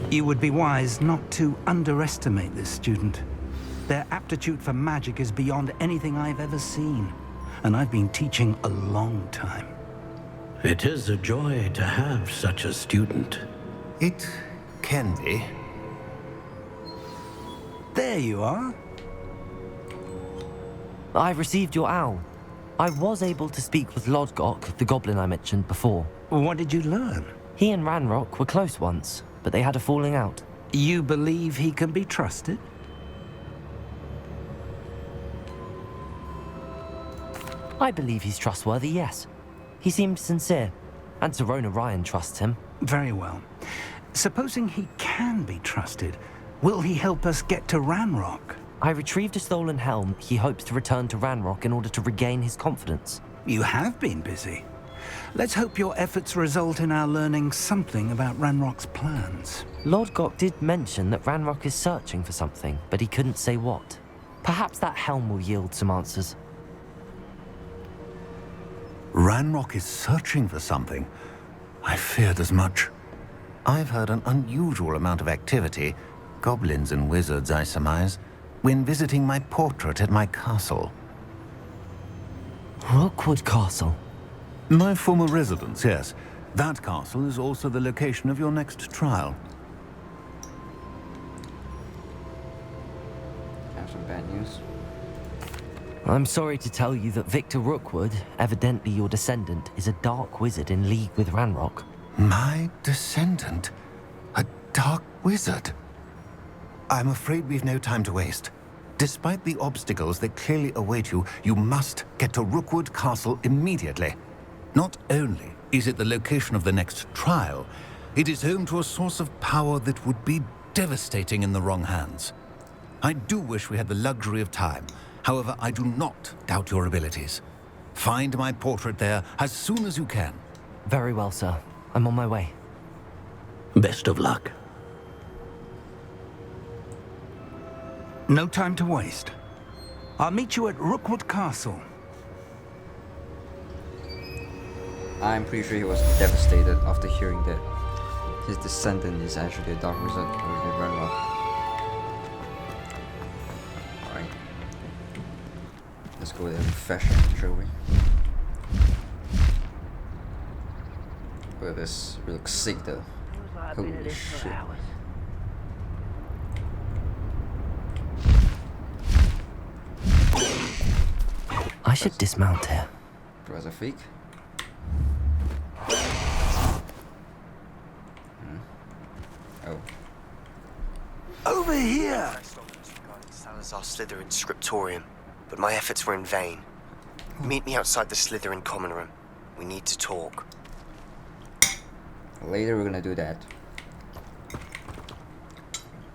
You would be wise not to underestimate this student. Their aptitude for magic is beyond anything I've ever seen, and I've been teaching a long time. It is a joy to have such a student. It can be. There you are. I received your owl. I was able to speak with Lodgok, the goblin I mentioned before. What did you learn? He and Ranrock were close once, but they had a falling out. You believe he can be trusted? I believe he's trustworthy, yes. He seemed sincere, and Serona Ryan trusts him. Very well. Supposing he can be trusted, will he help us get to Ranrock? I retrieved a stolen helm. He hopes to return to Ranrock in order to regain his confidence. You have been busy. Let's hope your efforts result in our learning something about Ranrock's plans. Lodgok did mention that Ranrock is searching for something, but he couldn't say what. Perhaps that helm will yield some answers. Ranrock is searching for something. I feared as much. I've heard an unusual amount of activity, goblins and wizards, I surmise, when visiting my portrait at my castle. Rookwood Castle? My former residence, yes. That castle is also the location of your next trial. I have some bad news. I'm sorry to tell you that Victor Rookwood, evidently your descendant, is a dark wizard in league with Ranrock. My descendant? A dark wizard? I'm afraid we've no time to waste. Despite the obstacles that clearly await you, you must get to Rookwood Castle immediately. Not only is it the location of the next trial, it is home to a source of power that would be devastating in the wrong hands. I do wish we had the luxury of time. However, I do not doubt your abilities. Find my portrait there as soon as you can. Very well, sir. I'm on my way. Best of luck. No time to waste. I'll meet you at Rookwood Castle. I'm pretty sure he was devastated after hearing that his descendant is actually a dark wizard over the Ranrock. Alright. Let's go there with fashion, shall we? Look at this. It looks sick though. Holy shit. I should dismount here. Was a fake? Oh. Over here! Salazar Slytherin Scriptorium, but my efforts were in vain. Meet me outside the Slytherin common room. We need to talk. Later we're gonna do that.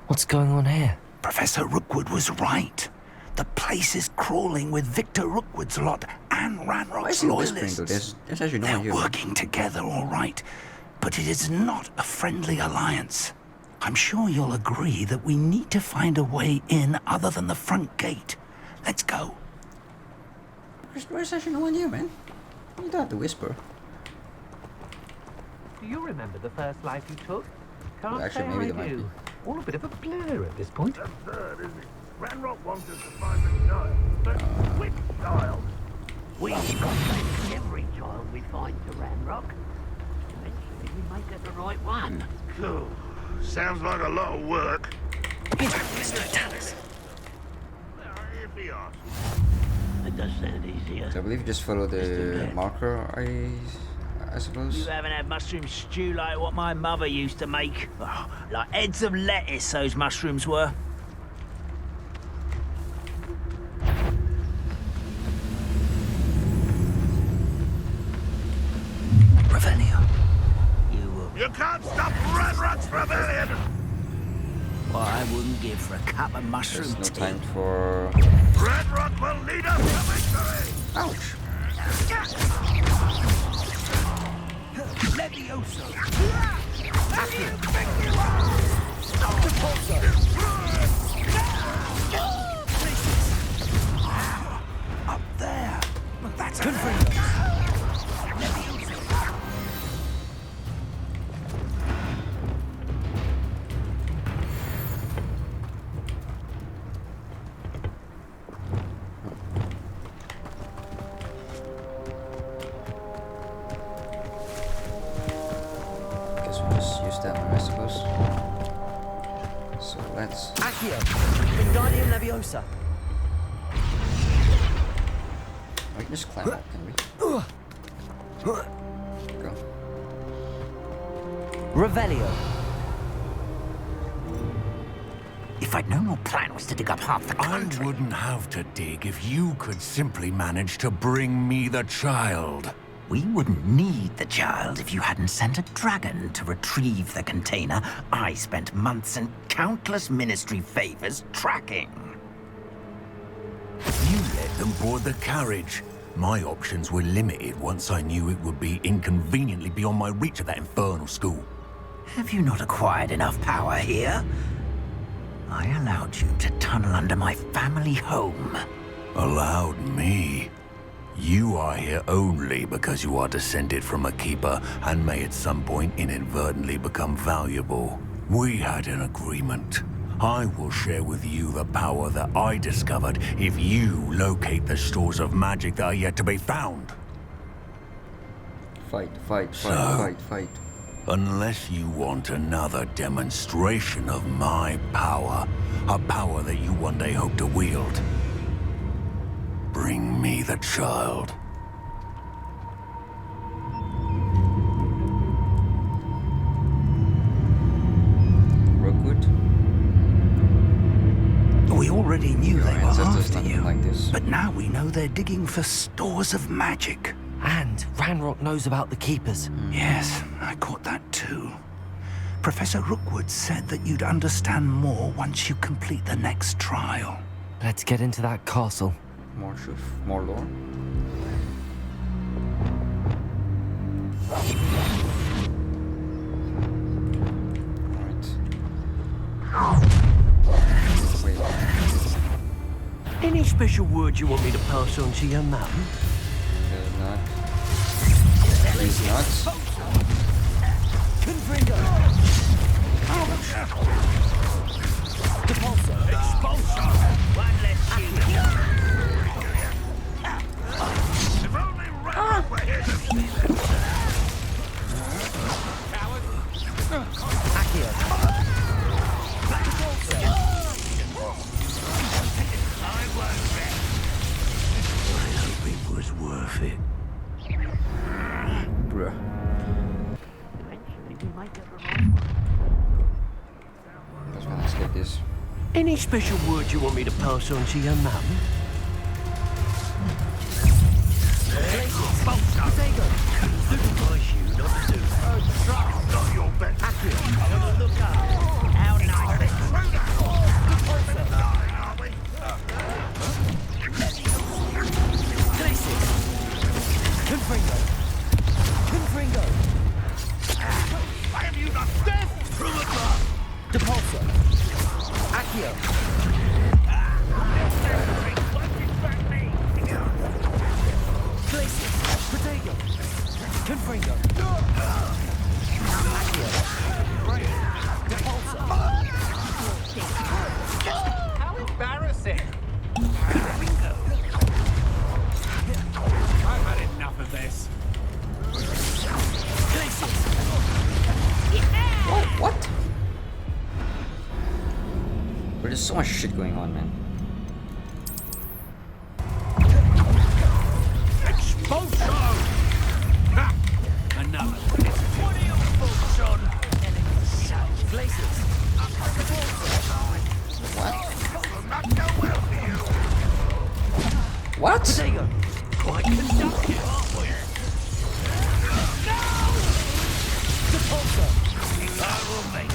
What's going on here? Professor Rookwood was right. The place is crawling with Victor Rookwood's lot and Why Ranrock's is he whispering loyalists. though? There's actually no one They're here. working together, all right, but it is not a friendly alliance. I'm sure you'll agree that we need to find a way in other than the front gate. Let's go. There's actually no one here, man. You don't have to whisper. Do you remember the first life you took? Can't Well, actually, say maybe I there might do. be. All a bit of a blur at this point. Absurd, isn't it? Ranrock wants us to find the child. But which child? We've got to take every child we find to Ranrock. Eventually we make it the right one. Phew. Sounds like a lot of work. Mr. If he asks. It does sound easier. So I believe you just follow the marker, I suppose. You haven't had mushroom stew like what my mother used to make. Oh, like heads of lettuce, those mushrooms were. Revelio. You can't stop Ranrock's rebellion! What I wouldn't give for a cup of mushroom There's no tea. time for... Ranrock will lead us to victory! Ouch! Levioso. Up there. That's good for you. Accio! Wingardium Leviosa! We can just climb up, can we? Go. Revelio! If I'd known your plan was to dig up half the I country... wouldn't have to dig if you could simply manage to bring me the child. We wouldn't need the child if you hadn't sent a dragon to retrieve the container I spent months and countless ministry favors tracking. You let them board the carriage. My options were limited once I knew it would be inconveniently beyond my reach at that infernal school. Have you not acquired enough power here? I allowed you to tunnel under my family home. Allowed me? You are here only because you are descended from a keeper and may at some point inadvertently become valuable. We had an agreement. I will share with you the power that I discovered if you locate the stores of magic that are yet to be found. Fight. Unless you want another demonstration of my power, a power that you one day hope to wield, bring me the child. Rookwood? We already knew they were ancestors after nothing you, like this. but now we know they're digging for stores of magic. And Ranrock knows about the Keepers. Yes, I caught that too. Professor Rookwood said that you'd understand more once you complete the next trial. Let's get into that castle. More truth, more lore. Alright. Wait. Any special word you want me to pass on to your mum? There's not. He's not. Confringo! Depulso! Expulso! One less human. If only Ranrock were here to see them. Accio! I hope it was worth it. Bruh. Eventually we might get the right one. Just gonna skip this. Any special word you want me to pass on to your mum? Protego! Supervise you not to. Not your bet. Look up. How nice. Confringo! Confringo! Why have you not death from above? Depulso! Accio! Glacius! Protego! Confringo! Accio! Depulso! How embarrassing! I've had enough of this. What? But there's so much shit going on, man. Expulso! Ha! Another. What are your thoughts on? Glacius! Not go well for you. What? Protego! Quite conductive, aren't we? Depulso! I will make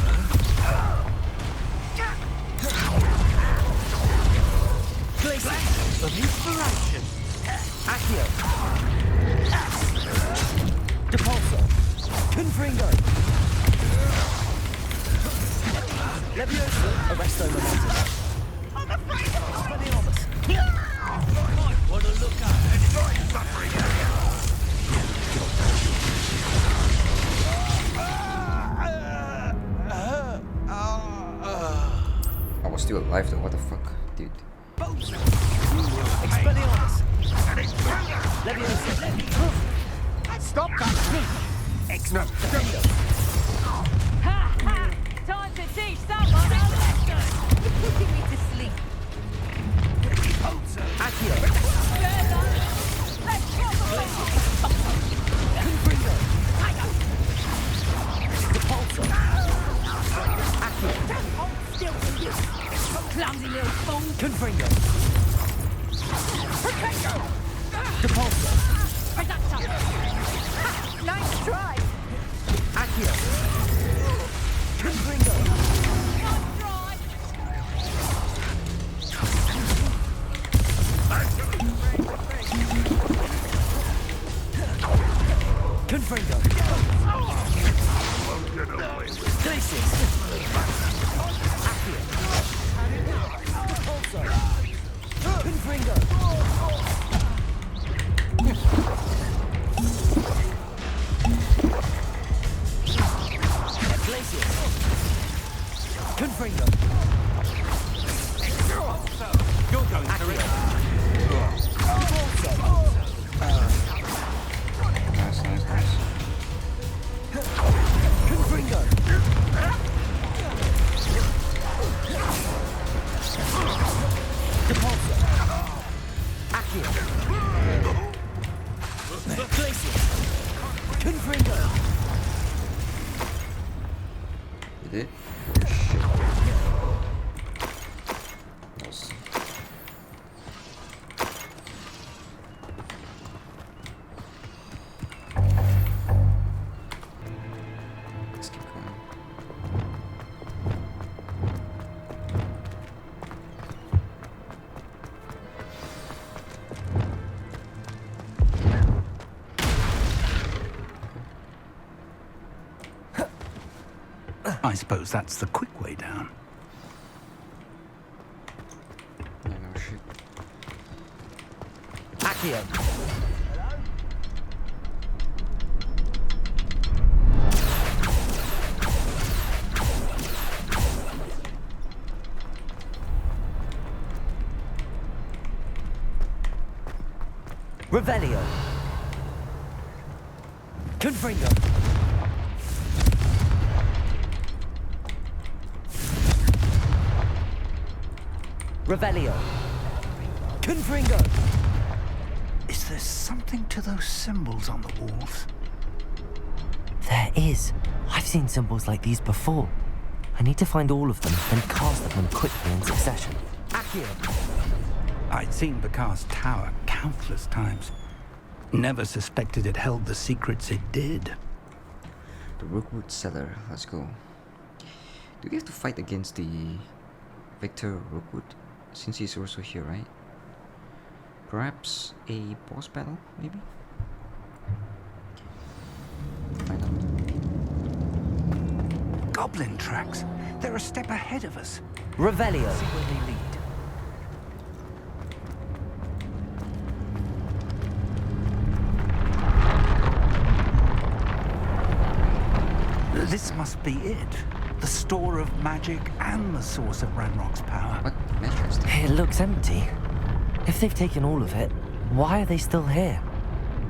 Glacius! of inspiration. Accio! Depulso! Confringo! Leviosa! Arresto momentum! Expelliarmus! Might want to look up. I was still alive though, what the fuck? Dude. Expelliarmus! Leviosa! Stop that! Ha ha! Time to teach someone a lesson! putting me to sleep. Clumsy little fool. Confringo. Nice try. Accio. Confringo. Nice try. Confringo. Glacius. Accio. Confringo. Glacius. Confringo. You're going to Nice, nice, nice. Confringo. Depulso. Accio. Glacius. Confringo. You did? Shit. Nice. Let's keep going. I suppose that's the quick way down. Yeah, no shit. Accio. Revelio. Confringo. Revelio. Confringo. Is there something to those symbols on the walls? There is. I've seen symbols like these before. I need to find all of them and cast them quickly in succession. Accio. I'd seen Bakar's tower countless times. Never suspected it held the secrets it did. The Rookwood cellar. Let's go. Do we have to fight against the Victor Rookwood? Since he's also here, right? Perhaps a boss battle, maybe? Find out. Goblin tracks. They're a step ahead of us. Revelio. See where they lead. This must be it. The store of magic and the source of Ranrock's power. What? Interesting. It looks empty. If they've taken all of it, why are they still here?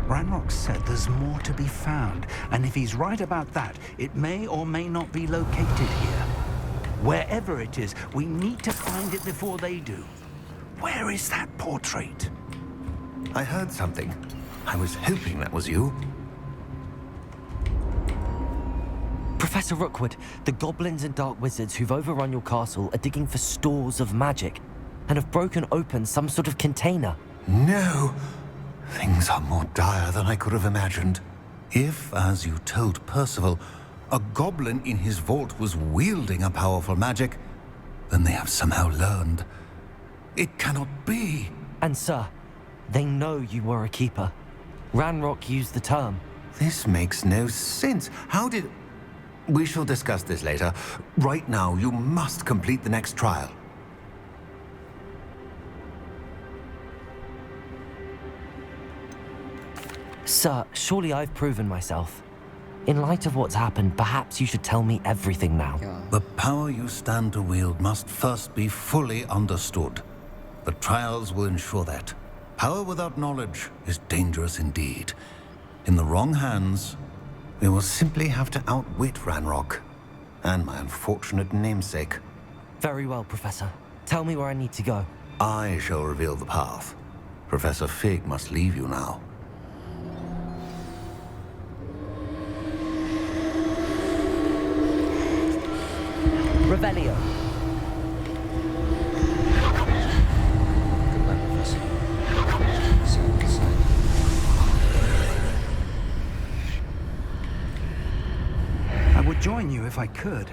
Ranrock said there's more to be found, and if he's right about that, it may or may not be located here. Wherever it is, we need to find it before they do. Where is that portrait? I heard something. I was hoping that was you. Professor Rookwood, the goblins and dark wizards who've overrun your castle are digging for stores of magic and have broken open some sort of container. No! Things are more dire than I could have imagined. If, as you told Percival, a goblin in his vault was wielding a powerful magic, then they have somehow learned. It cannot be. And sir, they know you were a keeper. Ranrock used the term. This makes no sense. How did... We shall discuss this later. Right now, you must complete the next trial. Sir, surely I've proven myself. In light of what's happened, perhaps you should tell me everything now. Yeah. The power you stand to wield must first be fully understood. The trials will ensure that. Power without knowledge is dangerous indeed. In the wrong hands, we will simply have to outwit Ranrock and my unfortunate namesake. Very well, Professor. Tell me where I need to go. I shall reveal the path. Professor Fig must leave you now. Revelio. Goodbye, Professor. See you inside. I would join you if I could.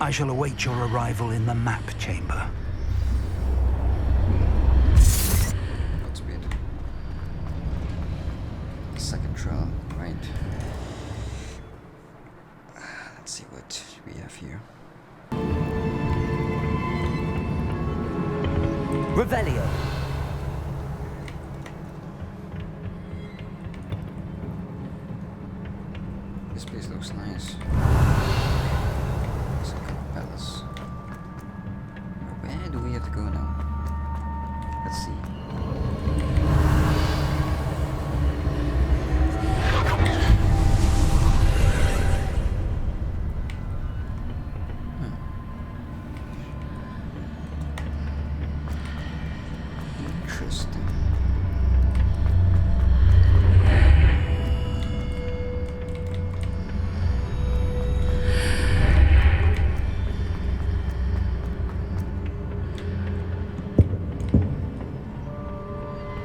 I shall await your arrival in the map chamber. Godspeed. Second trial, right. Let's see what we have here. Revelio. This place looks nice. It's like a palace. Where do we have to go now? Let's see. Interesting.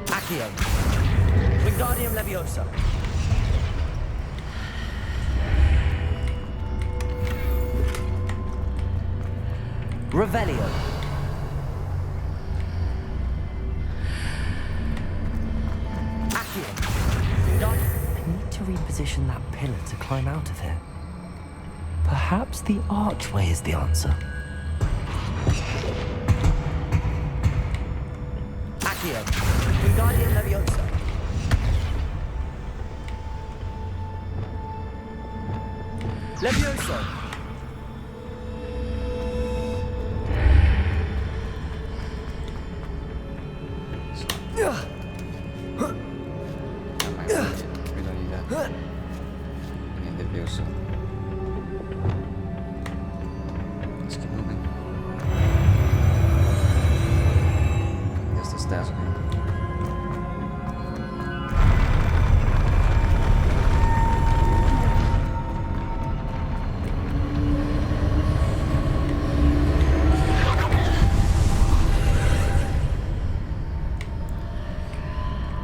Accio. Wingardium Leviosa. Revelio. Accio. I need to reposition that pillar to climb out of here. Perhaps the archway is the answer. Accio. Wingardium Leviosa. Levioso. We don't need that. We need the view, so let's keep moving. Guess the stairs again.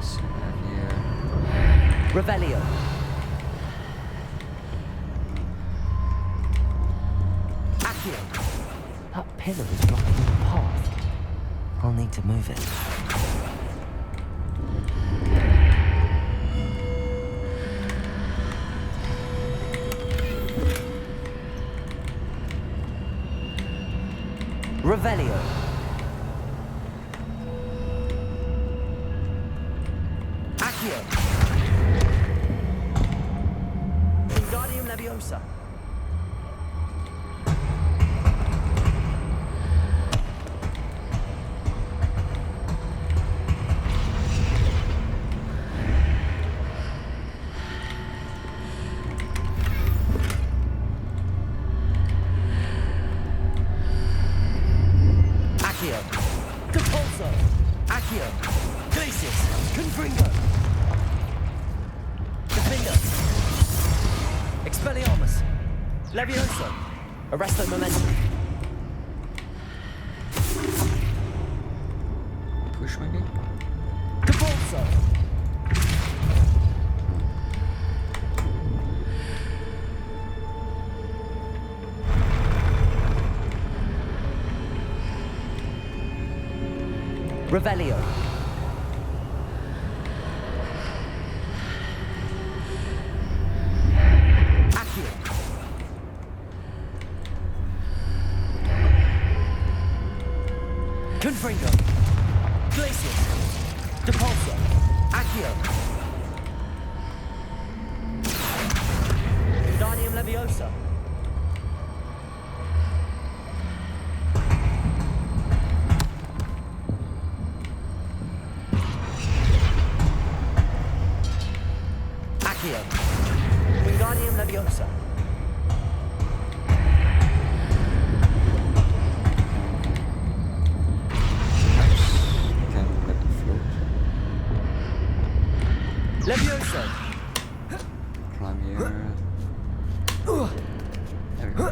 So we have here. Revelio. Accio. That pillar is blocking the path. I'll need to move it. Revelio. Accio. Wingardium Leviosa. Accio. Compulso. Accio. Glacius. Confringo. Defender. Expelliarmus. Levioso. Arresto Momentum. Push maybe? Compulso. Revelio. Accio. Confringo. Glacius. Depulso. Accio. Wingardium Leviosa. Accio. Wingardium Leviosa. Levioso! Climb here. There we go.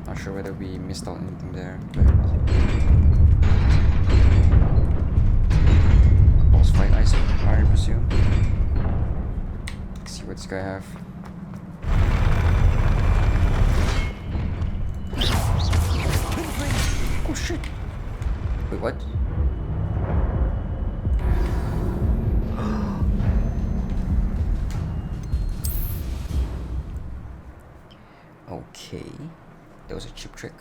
Not sure whether we missed out anything there, but boss fight, I presume. Let's see what this guy have. Oh shit! Wait, what? Okay, that was a cheap trick.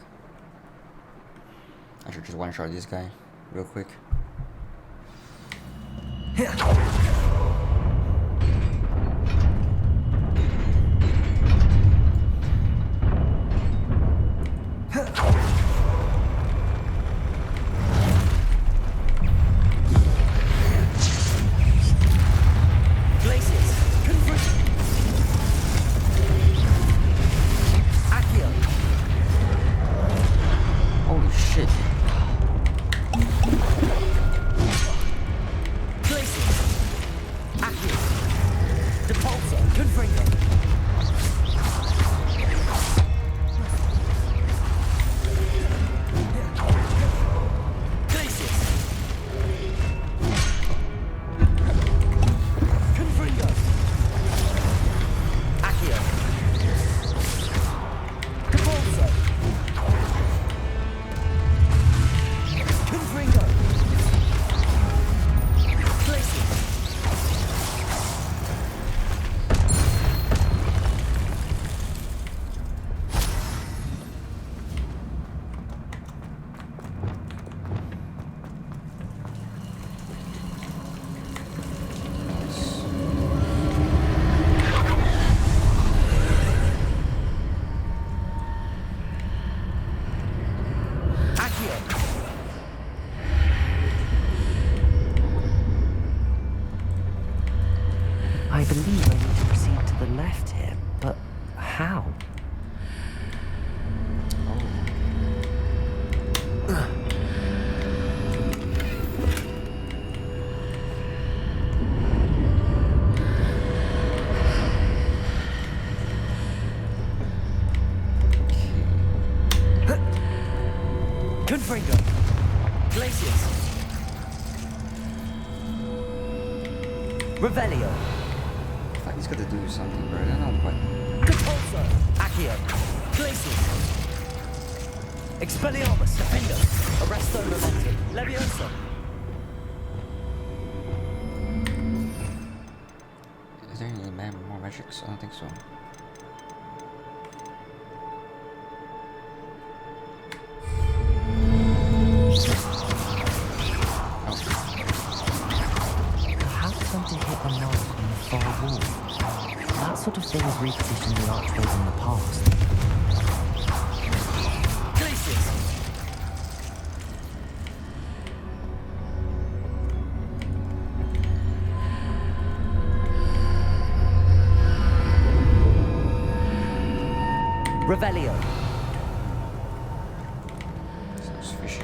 I should just one-shot this guy real quick. Holy shit. I believe I need to proceed to the left here, but how? Confringo! Glacius! Revelio! I thought he's got to do something, but I don't know what. Capulso! Accio! Glacius! Expelliarmus! Defendo! Arresto Momentum! Levioso! Is there any more magics? I don't think so. That sort of thing has repositioned the archways in the past. Glacius! Revelio! Sounds fishy.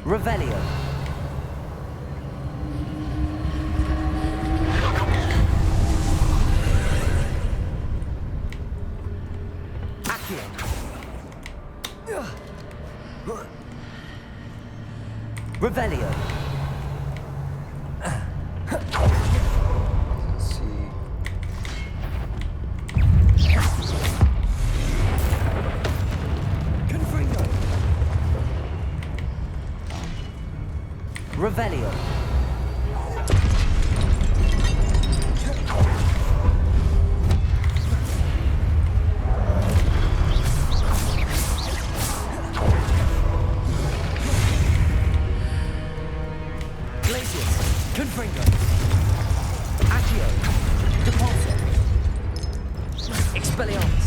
Revelio! Accio! Revelio! Let's see. Confringo! Revelio! Accio. Depulso. Expelliarmus.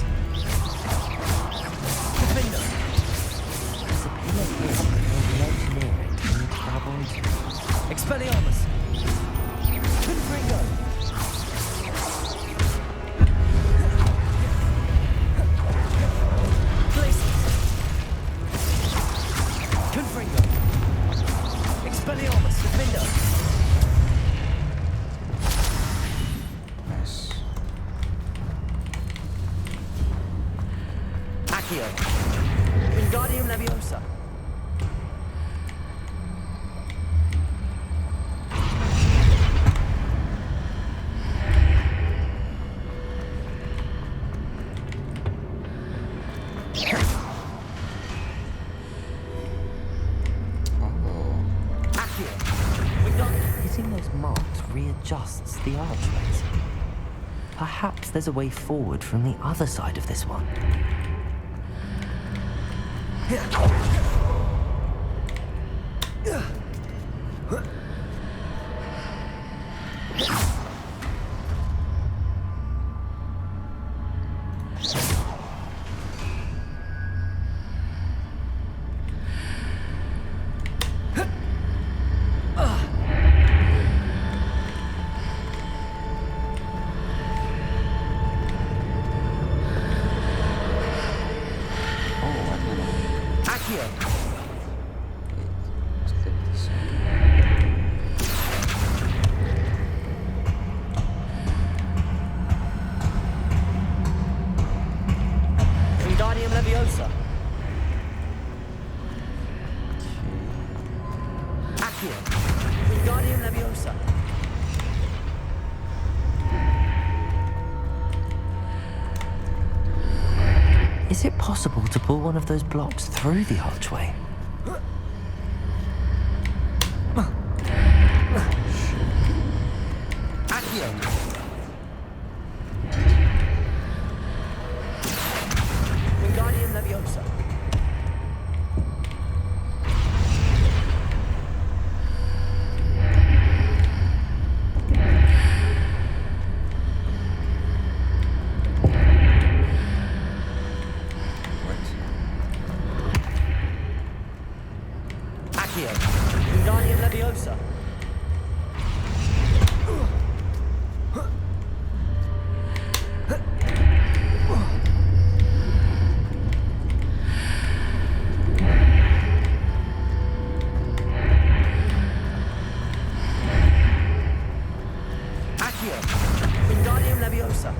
Defender. There's a pillar here and a ledge near it we need to grab onto. Expelliarmus. Confringo. Places. Confringo. Expelliarmus. Defender. Nice. Accio. Wingardium Leviosa. Accio. Wingardium. Hitting those marks readjusts the archways. Perhaps there's a way forward from the other side of this one. Accio. Let's click this one. Wingardium Leviosa. Accio. Wingardium Leviosa. Is it possible to pull one of those blocks through the archway? Accio. Wingardium Leviosa. Accio. Wingardium Leviosa. Accio. Wingardium Leviosa.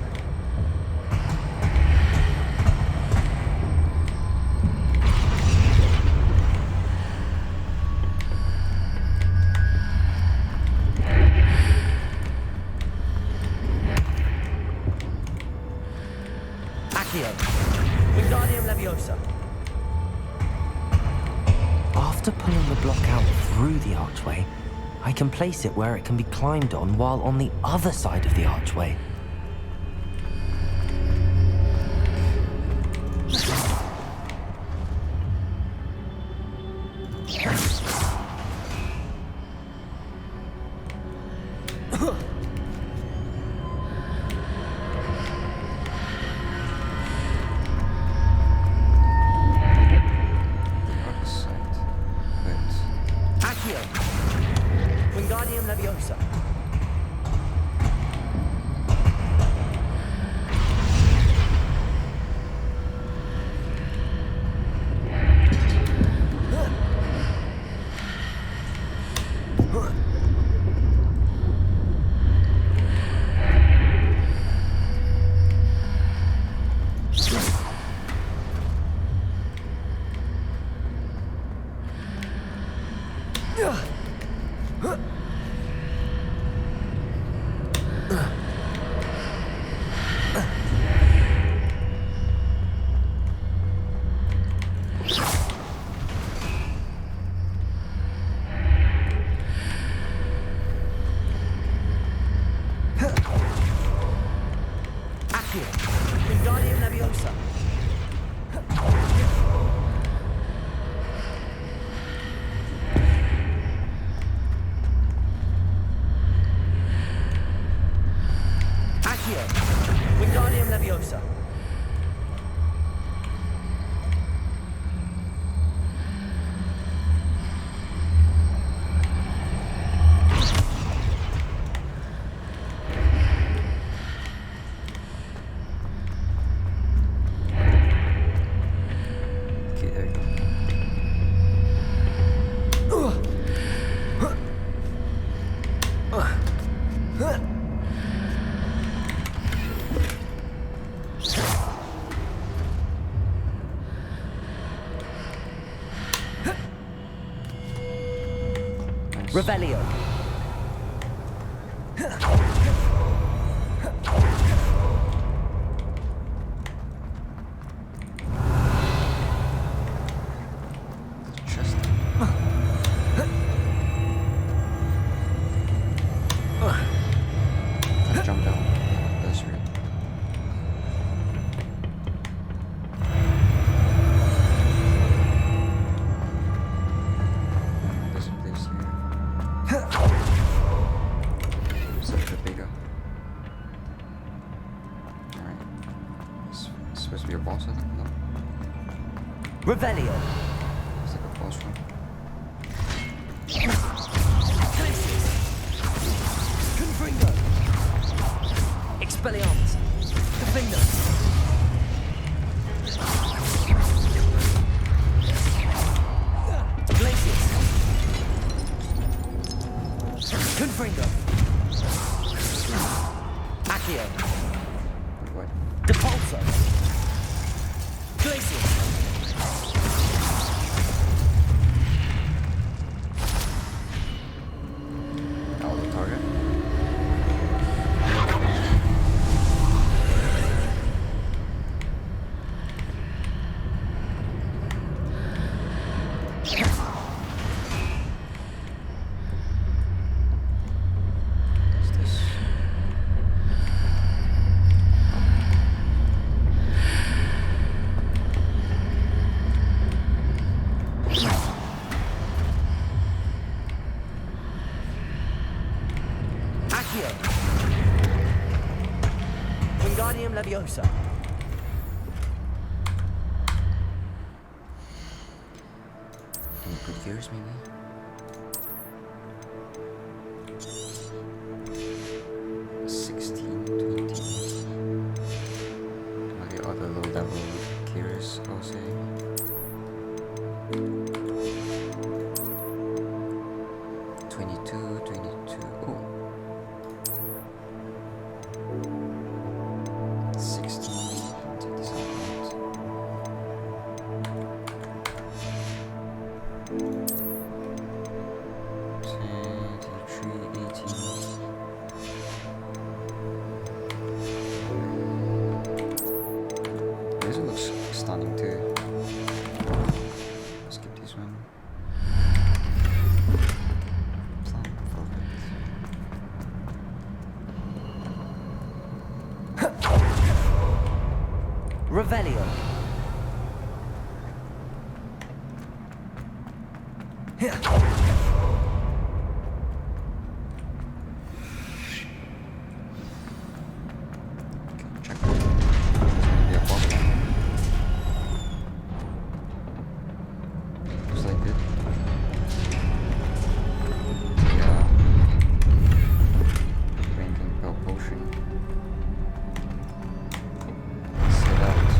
Accio. Wingardium Leviosa. After pulling the block out through the archway, I can place it where it can be climbed on while on the other side of the archway. Other side. Right. Accio. Wingardium Leviosa. Accio. Wingardium Leviosa. Accio. Wingardium Leviosa. Okay, there you go. Nice. Revelio. Chest. Can't jump down. That's right. There's a place here. Such a bigger. Alright. It's supposed to be a boss, I think. No. Revelio. It's like a boss room. Confringo. Expelliarmus. Defender. Glacius. Confringo. Accio. Wait, what? Depulso. Glacius. Oh, the target? What's this? Accio. Wingardium Leviosa. Any good gears, maybe? $16, $20. Maybe other low level gears, I'll say. $22. Oh. 16. Take this out. 18. This looks stunning too. Skip this one. Plum, perfect. Revelio. Check. Yeah, boss. Looks like it. Yeah. Drinking potion. Set out.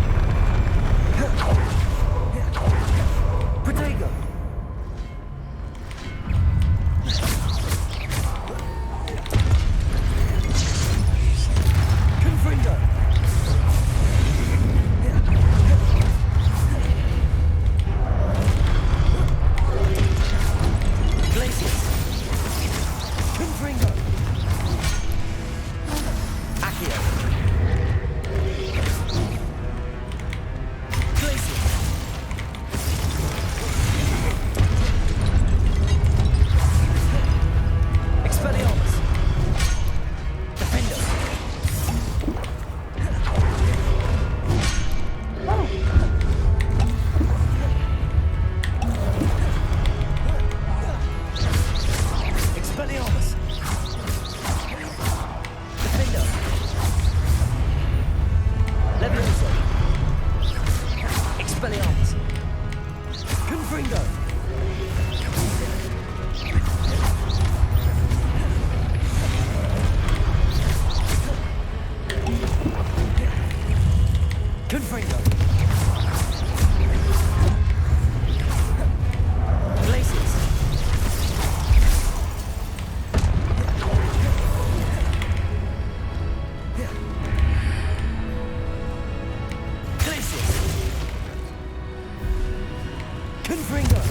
Confringo. Glacius. Glacius. Confringo.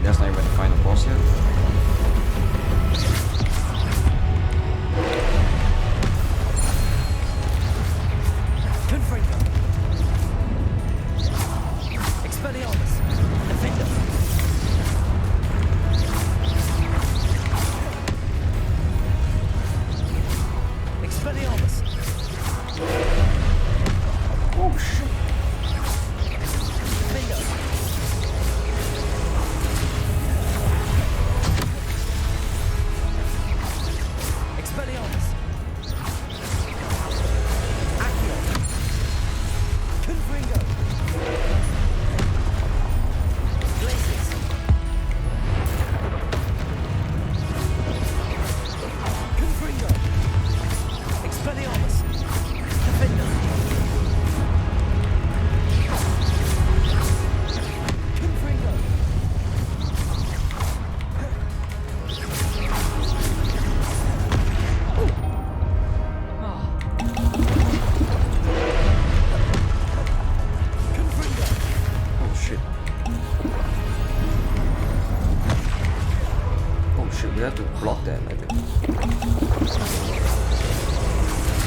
That's not even the final boss yet. Confringo. Expelliarmus. Defender. Expelliarmus. Oh shit. Defender. Expelliarmus. Accio. Confringo. Glacius. Confringo. Expelliarmus. Defender. Confringo. Confringo. Oh shit. Oh shit, we have to block that, I think.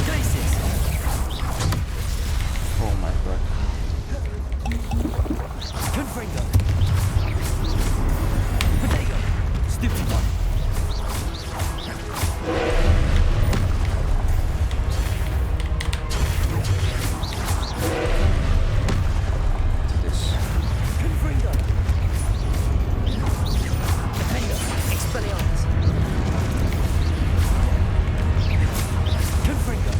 Glacius. Oh my god. Confringo. Protego. Stupid one. To this. Confringo. Defender. Expelliarmus. Confringo.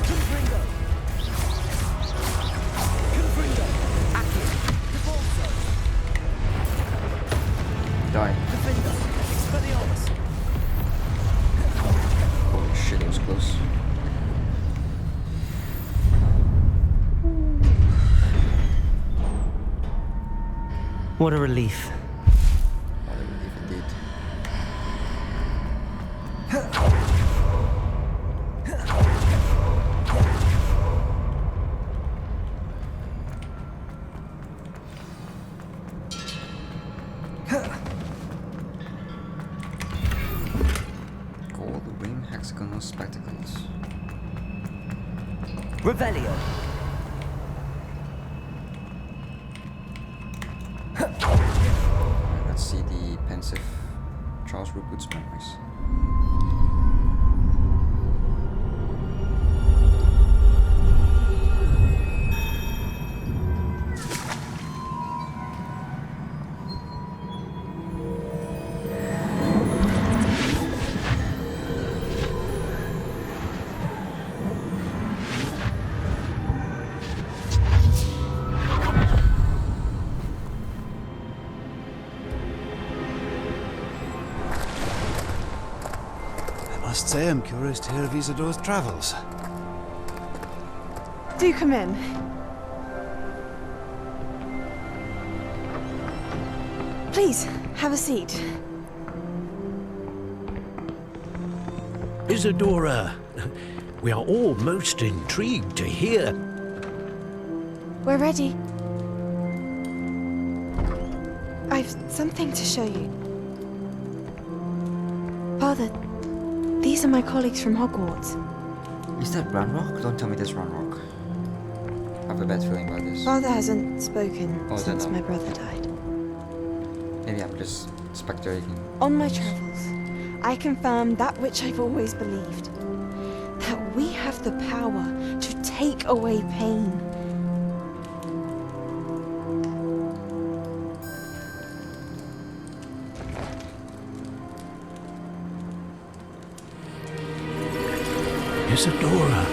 Confringo. Confringo. Accio. Devolso. Die. Defender. Expelliarmus. Holy shit, it was close. What a relief. What a relief indeed. Gold rim hexagonal spectacles. Revelio. Alright, let's see the pensive Charles Rookwood's memories. I must say I'm curious to hear of Isadore's travels. Do come in. Please, have a seat. Isadora, we are all most intrigued to hear. We're ready. I've something to show you. Father, these are my colleagues from Hogwarts. Is that Ranrock? Don't tell me that's Ranrock. I have a bad feeling about this. Father hasn't spoken Oh, is that since not? my brother died. Maybe I'm just speculating. On my travels, I confirmed that which I've always believed. That we have the power to take away pain. Isadora.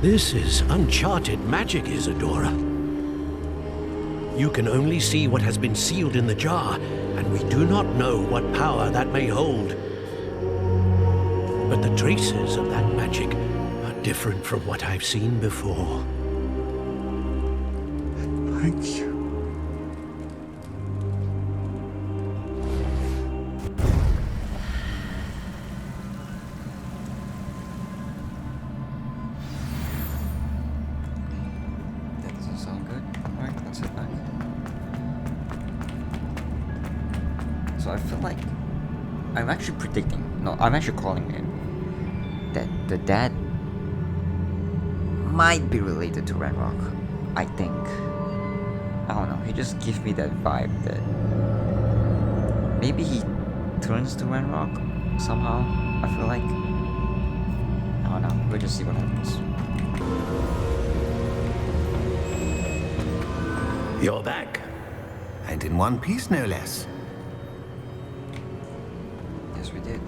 This is uncharted magic, Isadora. You can only see what has been sealed in the jar, and we do not know what power that may hold. But the traces of that magic are different from what I've seen before. Thank you. That doesn't sound good. Alright, let's head back. So I feel like I'm actually predicting, no, I'm actually calling it that the dad might be related to Ranrock. I think. I don't know, he just gives me that vibe that maybe he turns to Ranrock somehow. I feel like. I don't know, we'll just see what happens. You're back. And in one piece, no less. Yes, we did.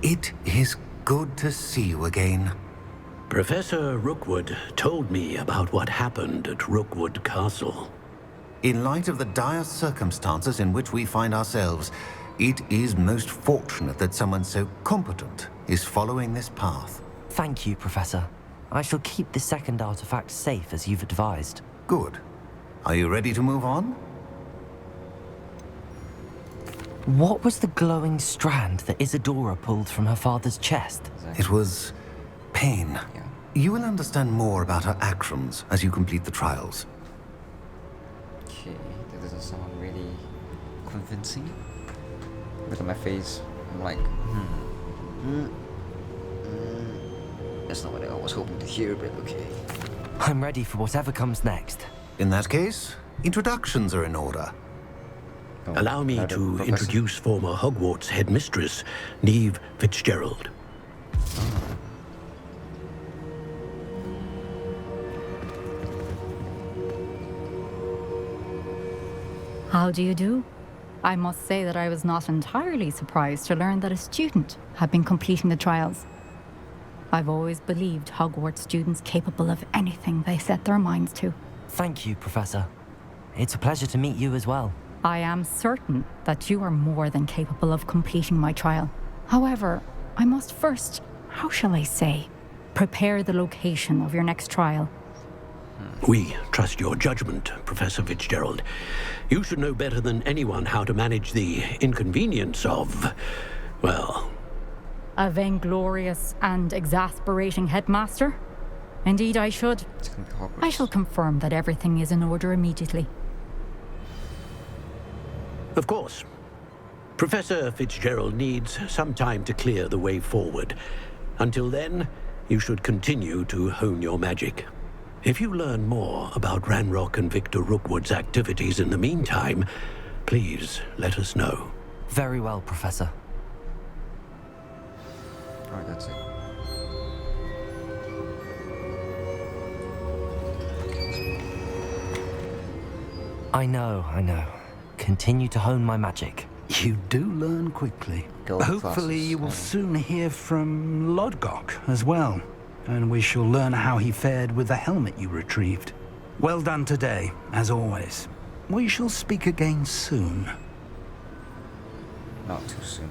It is good to see you again. Professor Rookwood told me about what happened at Rookwood Castle. In light of the dire circumstances in which we find ourselves, it is most fortunate that someone so competent is following this path. Thank you, Professor. I shall keep the second artifact safe as you've advised. Good. Are you ready to move on? What was the glowing strand that Isadora pulled from her father's chest? It was pain. Yeah. You will understand more about her actions as you complete the trials. Okay, that doesn't sound really convincing. Look at my face. I'm like, That's not what I was hoping to hear, but okay. I'm ready for whatever comes next. In that case, introductions are in order. Oh, Allow me another to professor? introduce former Hogwarts headmistress, Neve Fitzgerald. How do you do? I must say that I was not entirely surprised to learn that a student had been completing the trials. I've always believed Hogwarts students capable of anything they set their minds to. Thank you, Professor. It's a pleasure to meet you as well. I am certain that you are more than capable of completing my trial. However, I must first, how shall I say, prepare the location of your next trial. We trust your judgment, Professor Fitzgerald. You should know better than anyone how to manage the inconvenience of, well... A vainglorious and exasperating headmaster? Indeed, I should. I shall confirm that everything is in order immediately. Of course. Professor Fitzgerald needs some time to clear the way forward. Until then, you should continue to hone your magic. If you learn more about Ranrock and Victor Rookwood's activities in the meantime, please let us know. Very well, Professor. Alright, that's it. I know. Continue to hone my magic. You do learn quickly. Gold Hopefully classes, you will and- soon hear from Lodgok as well. And we shall learn how he fared with the helmet you retrieved. Well done today, as always. We shall speak again soon. Not too soon.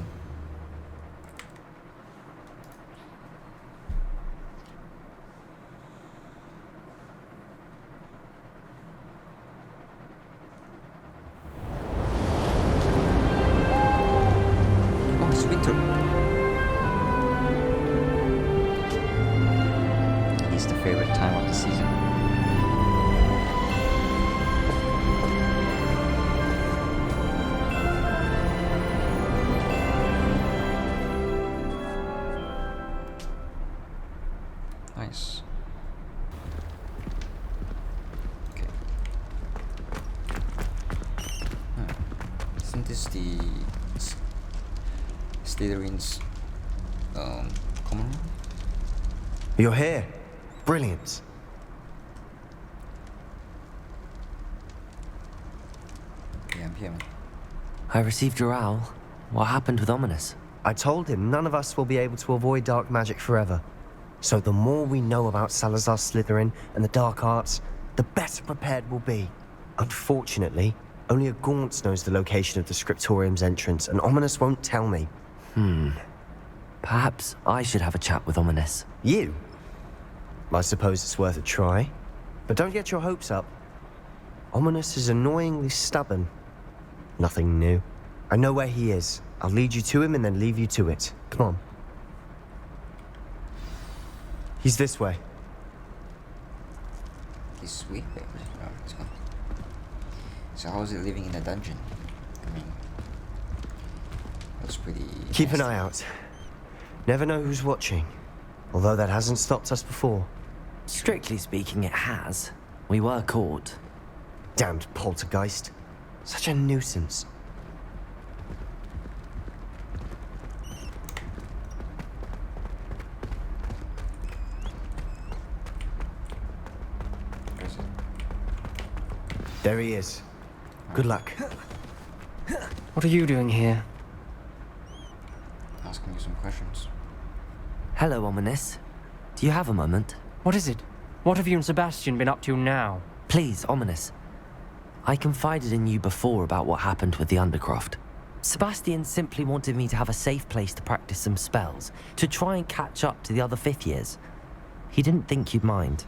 Oh, it's winter. It's the favorite time of the season. Nice. Okay. Isn't this the Slytherin's common room? You're here. Brilliant. Yeah, I'm here, man. I received your owl. What happened with Ominous? I told him none of us will be able to avoid dark magic forever. So the more we know about Salazar Slytherin and the dark arts, the better prepared we'll be. Unfortunately, only a Gaunt knows the location of the Scriptorium's entrance, and Ominous won't tell me. Perhaps I should have a chat with Ominous. You? I suppose it's worth a try. But don't get your hopes up. Ominous is annoyingly stubborn. Nothing new. I know where he is. I'll lead you to him and then leave you to it. Come on. He's this way. He's sweet, baby. Oh, let's go. So how is it living in a dungeon? I mean, that's pretty... Keep an nasty. eye out. Never know who's watching. Although that hasn't stopped us before. Strictly speaking, it has. We were caught. Damned poltergeist. Such a nuisance. Where is it? There he is. Good luck. What are you doing here? Asking you some questions. Hello, Ominous. Do you have a moment? What is it? What have you and Sebastian been up to now? Please, Ominous. I confided in you before about what happened with the Undercroft. Sebastian simply wanted me to have a safe place to practice some spells, to try and catch up to the other fifth years. He didn't think you'd mind.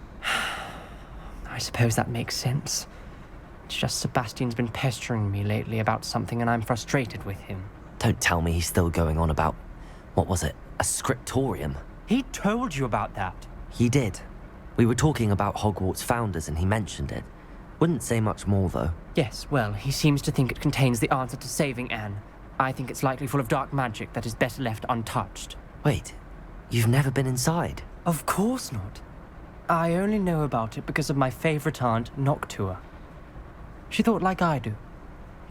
I suppose that makes sense. It's just Sebastian's been pestering me lately about something and I'm frustrated with him. Don't tell me he's still going on about, what was it, a scriptorium? He told you about that. He did. We were talking about Hogwarts founders and he mentioned it. Wouldn't say much more, though. Yes, well, he seems to think it contains the answer to saving Anne. I think it's likely full of dark magic that is better left untouched. Wait, you've never been inside? Of course not. I only know about it because of my favorite aunt, Noctua. She thought like I do.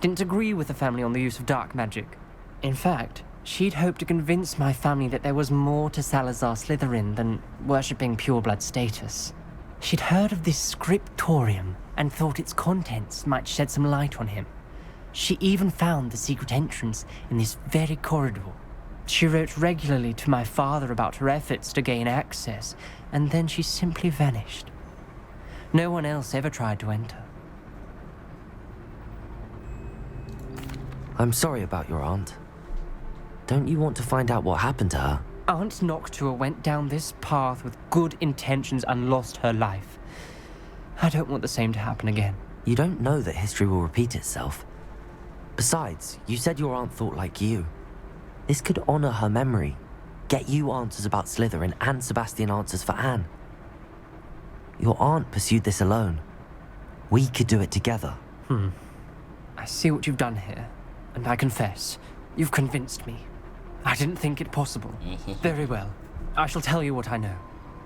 Didn't agree with the family on the use of dark magic. In fact, she'd hoped to convince my family that there was more to Salazar Slytherin than worshipping pureblood status. She'd heard of this scriptorium and thought its contents might shed some light on him. She even found the secret entrance in this very corridor. She wrote regularly to my father about her efforts to gain access, and then she simply vanished. No one else ever tried to enter. I'm sorry about your aunt. Don't you want to find out what happened to her? Aunt Noctua went down this path with good intentions and lost her life. I don't want the same to happen again. You don't know that history will repeat itself. Besides, you said your aunt thought like you. This could honor her memory, get you answers about Slytherin and Sebastian answers for Anne. Your aunt pursued this alone. We could do it together. I see what you've done here, and I confess, you've convinced me. I didn't think it possible. Very well. I shall tell you what I know.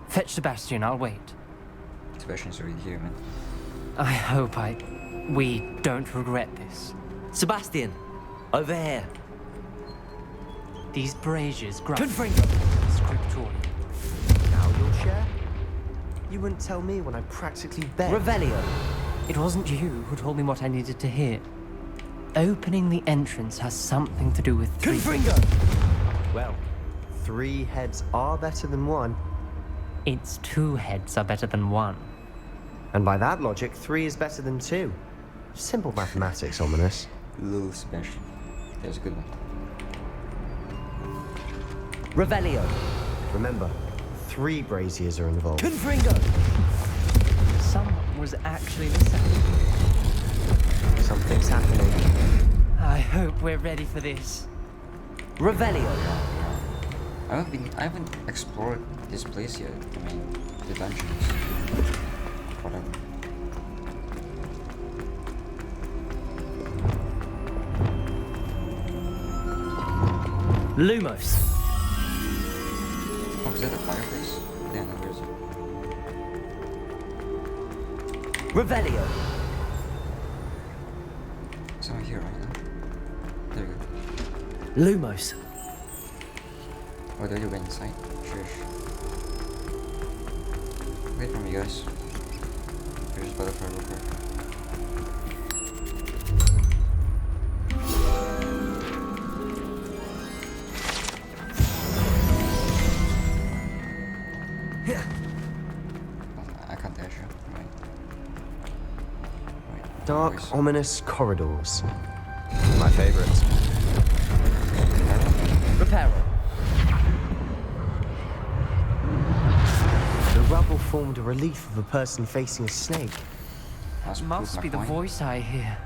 Fetch Sebastian, I'll wait. Sebastian's already here, man. I hope we don't regret this. Sebastian, over here. These braziers grab Confringo! Scriptorium. Now you'll share? You wouldn't tell me when I practically begged. Revelio. It wasn't you who told me what I needed to hear. Opening the entrance has something to do with three... Confringo! Well, 3 heads are better than 1. It's 2 heads are better than 1. And by that logic, 3 is better than 2. Simple mathematics, Ominous. Little Sebastian. There's a good one. Revelio. Remember, 3 braziers are involved. Confringo! Someone was actually listening. Something's happening. I hope we're ready for this. Revelio. I haven't explored this place yet. I mean, the dungeons. Whatever. Lumos. Oh, is that a fireplace? Yeah, no, where is it? Revelio. Somewhere here, right? There we go. Lumos. Oh, there you went inside. Shush. Wait for me, guys. Here's butterfly real quick. Dark, ominous corridors. My favorites. Reparo. The rubble formed a relief of a person facing a snake. Must be the voice I hear.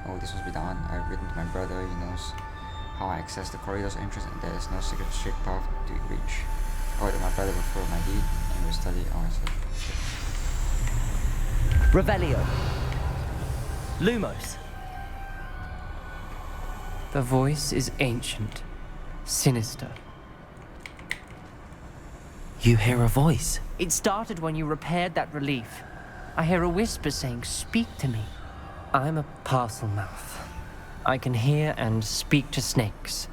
Oh, this must be the one I've written to my brother. He knows how I access the corridor's entrance, and there is no secret straight path to reach. Oh, that my brother will follow my lead and will study. Oh, I said. Revelio. Lumos. The voice is ancient, sinister. You hear a voice? It started when you repaired that relief. I hear a whisper saying, "Speak to me." I'm a parcel mouth. I can hear and speak to snakes.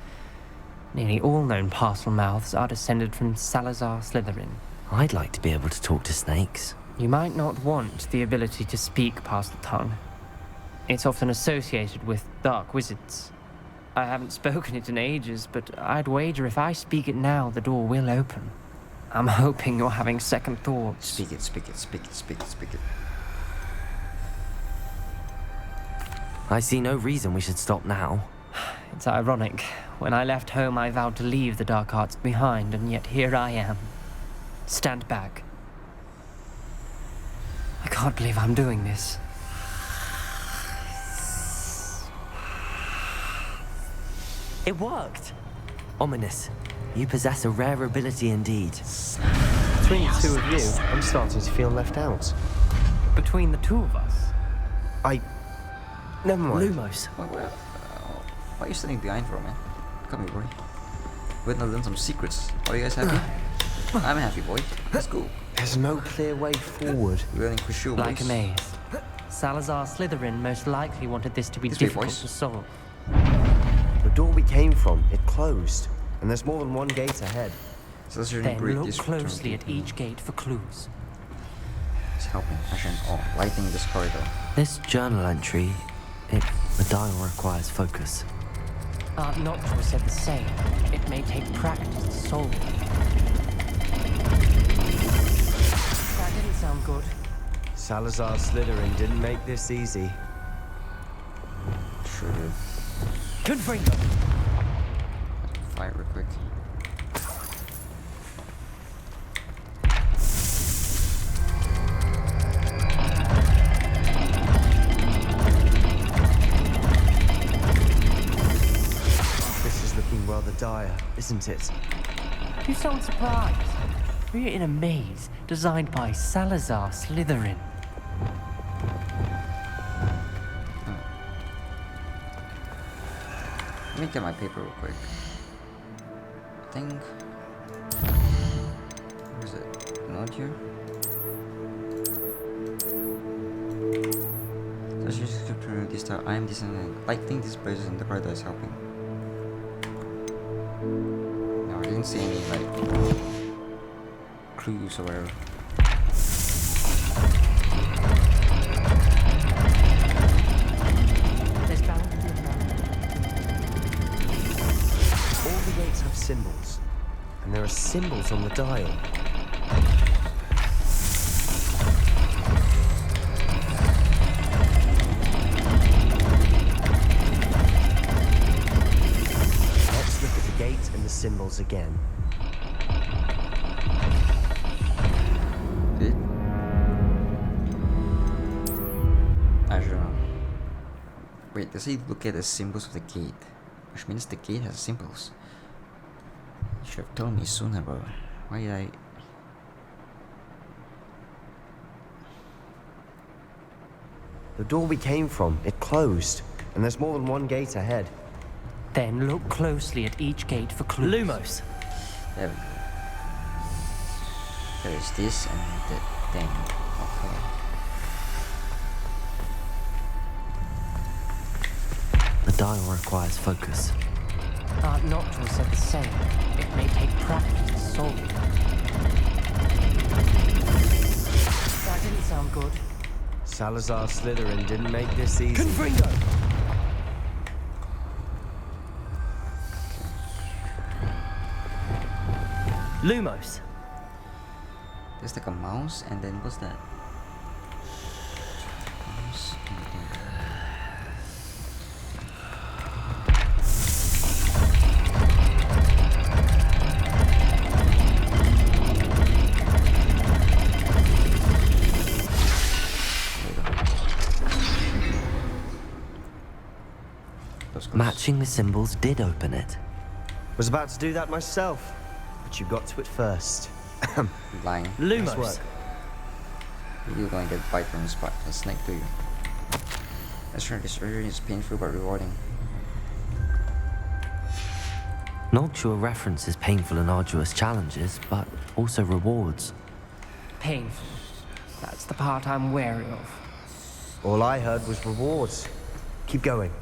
Nearly all known parcel mouths are descended from Salazar Slytherin. I'd like to be able to talk to snakes. You might not want the ability to speak parcel tongue. It's often associated with dark wizards. I haven't spoken it in ages, but I'd wager if I speak it now, the door will open. I'm hoping you're having second thoughts. Speak it, speak it, speak it, speak it, speak it. I see no reason we should stop now. It's ironic. When I left home, I vowed to leave the dark arts behind, and yet here I am. Stand back. I can't believe I'm doing this. It worked! Ominous. You possess a rare ability indeed. Between the two of you, I'm starting to feel left out. Between the two of us? Never mind. Lumos. What are you standing behind for, man? Come here, boy. We're gonna learn some secrets. Are you guys happy? I'm happy, boy. Let's go. There's no clear way forward. We're learning CRUCIO, Like boys. a maze. Salazar Slytherin most likely wanted this to be This way, difficult boys. to solve. The door we came from, it closed. And there's more than one gate ahead. So let's Then read look this closely at each gate for clues. It's helping. Action. Oh, lighting this corridor. This journal entry, the dial requires focus. Art Noctua said the same. It may take practice to solve it. That didn't sound good. Salazar Slytherin didn't make this easy. Sure did. Confringo. Fire real quick. This is looking rather dire, isn't it? You sound surprised. We're in a maze designed by Salazar Slytherin. Let me get my paper real quick. I think. Where is it? Not here. Let's use SCRIPTORIUM this time. I am designing. Lighting these places in the corridor is helping. No, I didn't see any like clues or whatever. There's bound to be a map. All the gates have symbols. And there are symbols on the dial. Let's look at the gate and the symbols again. Did? I don't know. Wait, does he look at the symbols of the gate? Which means the gate has symbols. You should have told me sooner, bro. Why did I... The door we came from, it closed. And there's more than one gate ahead. Then look closely at each gate for clues. Lumos. There we go. There's this and that thing. Okay. The dial requires focus. Art Noctua said the same. It may take practice to solve it. That didn't sound good. Salazar Slytherin didn't make this easy. Confringo! Lumos. There's like a mouse and then what's that? Mouse and Matching the symbols did open it. Was about to do that myself, but you got to it first. Lying. Nice work. You're gonna get bite from a snake, do you? This surgery is painful but rewarding. Noctua references painful and arduous challenges, but also rewards. Painful. That's the part I'm wary of. All I heard was rewards. Keep going.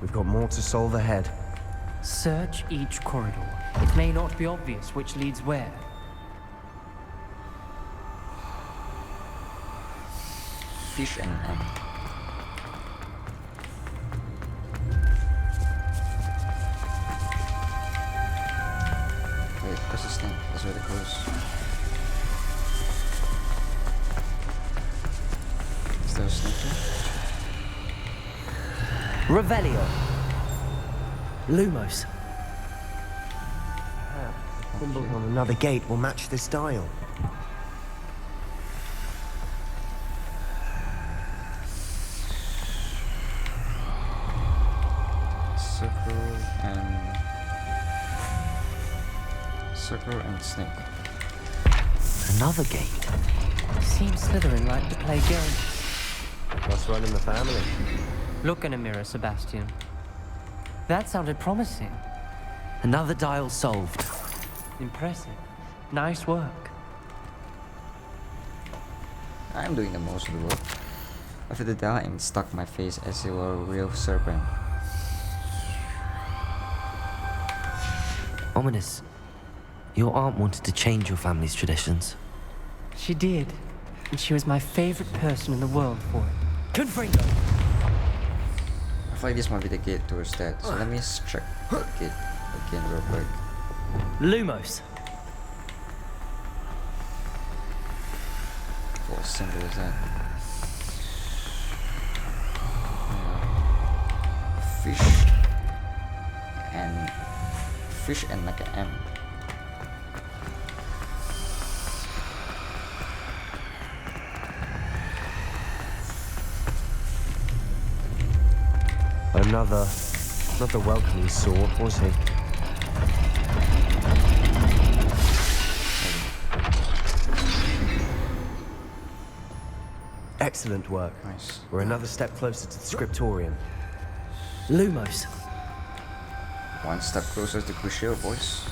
We've got more to solve ahead. Search each corridor. It may not be obvious which leads where. Fish and M. Wait, what's this thing? That's where it goes. Is there a snake here? Revelio. Lumos. Symbol on another gate will match this dial. Circle and snake. Another gate. Seems Slytherin like to play games. What's running the family? Look in a mirror, Sebastian. That sounded promising. Another dial solved. Impressive. Nice work. I'm doing the most of the work. After the dial, I stuck my face as it were a real serpent. Ominous. Your aunt wanted to change your family's traditions. She did. And she was my favorite person in the world for it. Confringo! I feel like this might be the gate towards that, so let me check that gate again real quick. Lumos. What symbol is that? Fish and like an M. Another, not the welcoming sort, was he? Excellent work. Nice. We're another step closer to the scriptorium. Lumos. One step closer to CRUCIO, boys.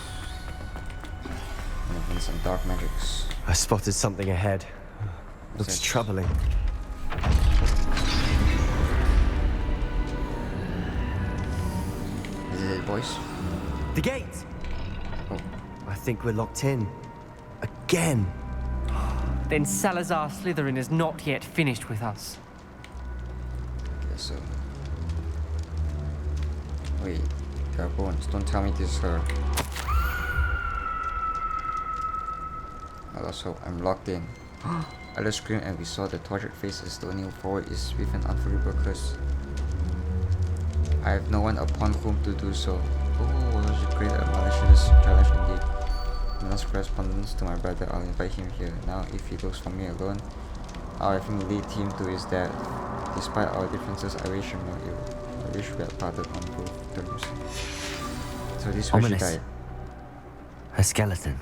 And some dark magics. I spotted something ahead. Looks it? troubling. Is it, boys? The gate! Oh. I think we're locked in. Again! Then Salazar Slytherin is not yet finished with us. Guess so. Wait, bones. Don't tell me this is her. Let's hope I'm locked in. I just screamed and we saw the tortured faces. The only forward is with an unforgivable curse. I have no one upon whom to do so. Oh, such a great and malicious challenge indeed. In last correspondence to my brother, I'll invite him here. Now, if he goes for me alone, I'll have him lead him to his death. Despite our differences, I wish him no ill. I wish we had parted on both terms. So this is where she Ominous. died. Her skeleton.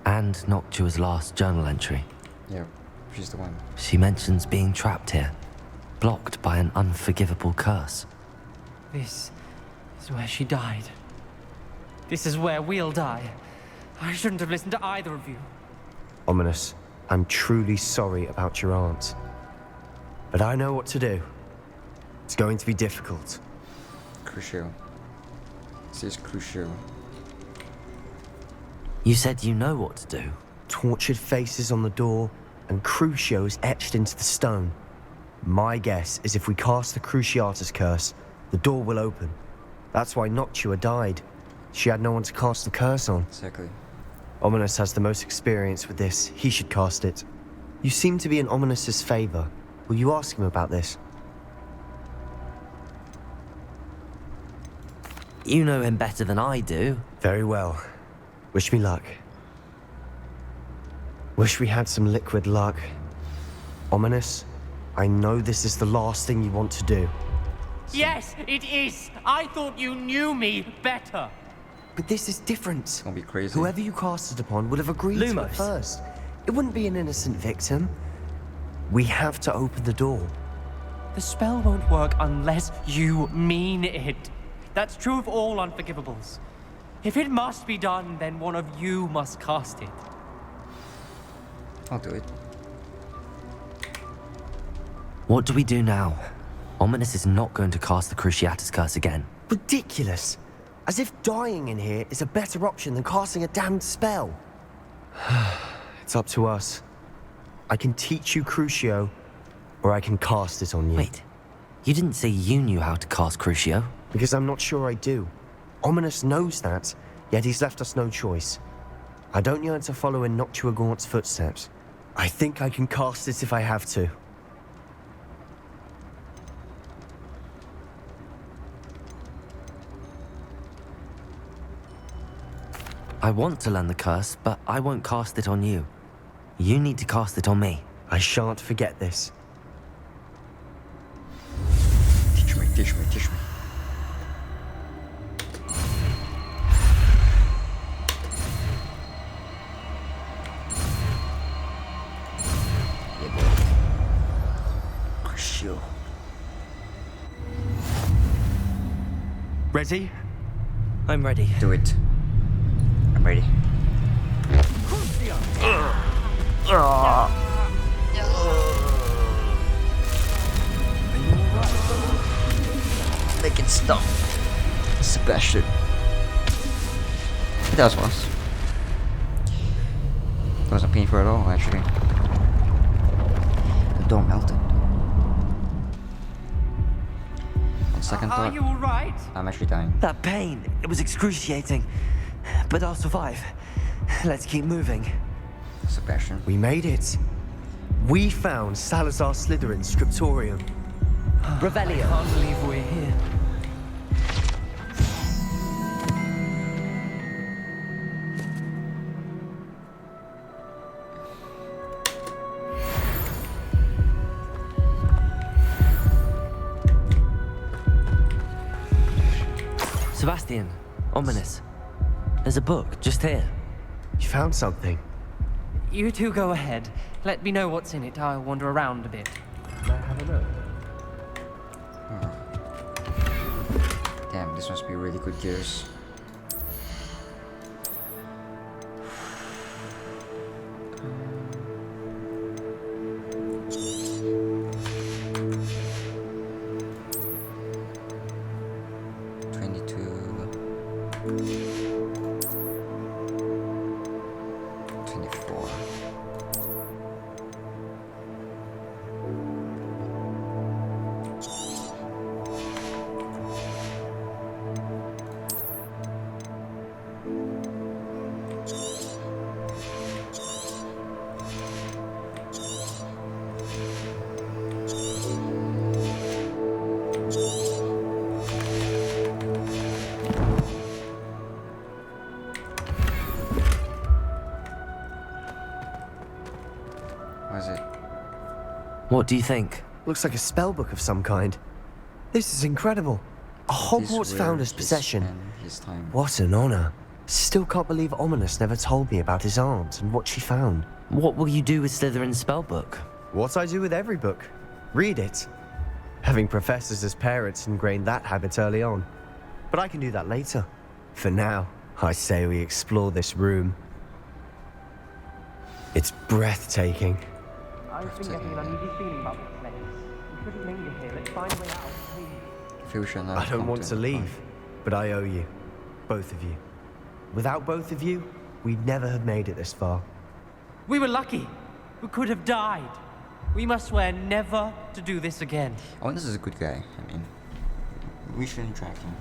And Noctua's last journal entry. Yep, she's the one. She mentions being trapped here, blocked by an unforgivable curse. This is where she died. This is where we'll die. I shouldn't have listened to either of you. Ominous, I'm truly sorry about your aunt. But I know what to do. It's going to be difficult. CRUCIO. This is CRUCIO. You said you know what to do. Tortured faces on the door, and Crucios etched into the stone. My guess is if we cast the Cruciatus curse, the door will open. That's why Noctua died. She had no one to cast the curse on. Exactly. Ominous has the most experience with this. He should cast it. You seem to be in Ominous's favor. Will you ask him about this? You know him better than I do. Very well. Wish me luck. Wish we had some liquid luck. Ominous, I know this is the last thing you want to do. Yes, it is. I thought you knew me better. But this is different. It's gonna be crazy. Whoever you cast it upon would have agreed to it Lumos. first. It wouldn't be an innocent victim. We have to open the door. The spell won't work unless you mean it. That's true of all unforgivables. If it must be done, then one of you must cast it. I'll do it. What do we do now? Ominous is not going to cast the Cruciatus curse again. Ridiculous. As if dying in here is a better option than casting a damned spell. It's up to us. I can teach you Crucio, or I can cast it on you. Wait, you didn't say you knew how to cast Crucio? Because I'm not sure I do. Ominous knows that, yet he's left us no choice. I don't yearn to follow in Noctua Gaunt's footsteps. I think I can cast it if I have to. I want to learn the curse, but I won't cast it on you. You need to cast it on me. I shan't forget this. Teach me, teach me, teach me. Yeah, boy. Crucio. Ready? I'm ready. Do it. I'm ready. Make it stop. Sebastian. That was worse. It wasn't painful at all, actually. The door melted. On second thought, Are you alright? I'm actually dying. That pain, it was excruciating. But I'll survive. Let's keep moving. Sebastian. We made it. We found Salazar Slytherin's Scriptorium. Revelio. I can't believe we're here. Sebastian, Ominous. There's a book just here. You found something. You two go ahead. Let me know what's in it. I'll wander around a bit. Can I have a look? Damn, this must be really good gears. What do you think? Looks like a spellbook of some kind. This is incredible. A Hogwarts founder's possession. What an honor. Still can't believe Ominous never told me about his aunt and what she found. What will you do with Slytherin's spellbook? What I do with every book. Read it. Having professors as parents ingrained that habit early on. But I can do that later. For now, I say we explore this room. It's breathtaking. I've been getting an uneasy feeling about this place. We shouldn't linger here. Let's find a way out, please. I don't want to leave, but I owe you. Both of you. Without both of you, we'd never have made it this far. We were lucky. We could have died. We must swear never to do this again. Oh, this is a good guy. I mean, we shouldn't track him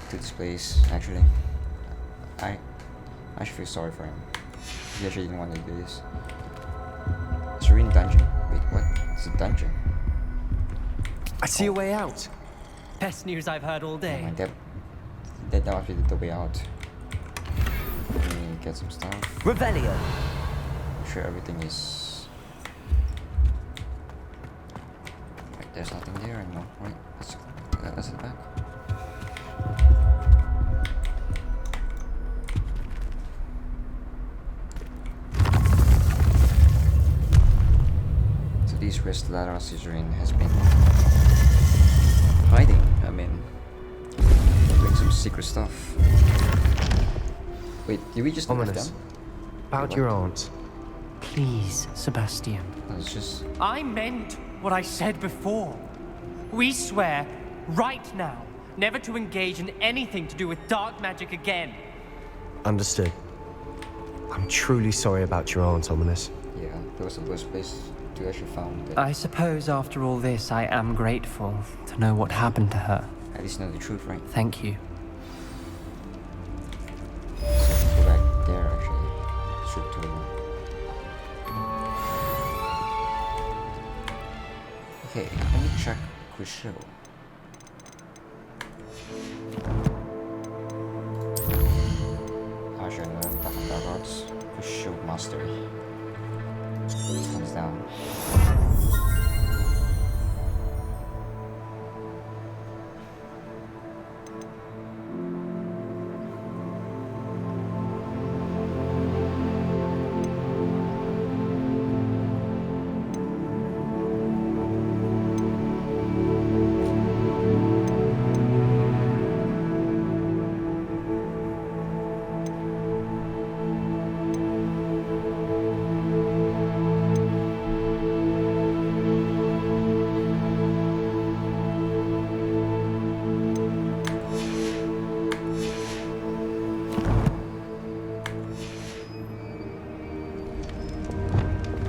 to this place, actually. I should feel sorry for him. He actually didn't want to do this. Serene dungeon. Wait, what? It's a dungeon. I see a way out. Best news I've heard all day. That must be the way out. Let me get some stuff. Revelio. Make sure everything is. Wait, there's nothing there anymore. Wait, let's go. That's it back. So these where Lara Scissoring has been hiding. I mean, doing some secret stuff. Wait, did we just leave Ominous. them? About your aunt. Please, Sebastian. It's just... I meant what I said before. We swear, right now, never to engage in anything to do with dark magic again. Understood. I'm truly sorry about your aunt, Ominous. Yeah, that was the worst place to actually found it. I suppose after all this, I am grateful to know what happened to her. At least know the truth, right? Thank you. So go back there, actually. Scriptorium. Okay, let me check CRUCIO. Actually, I'm gonna talk about Hogwarts. CRUCIO Mastery. Comes down.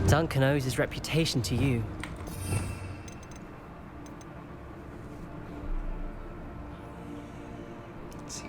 Duncan owes his reputation to you. Let's see.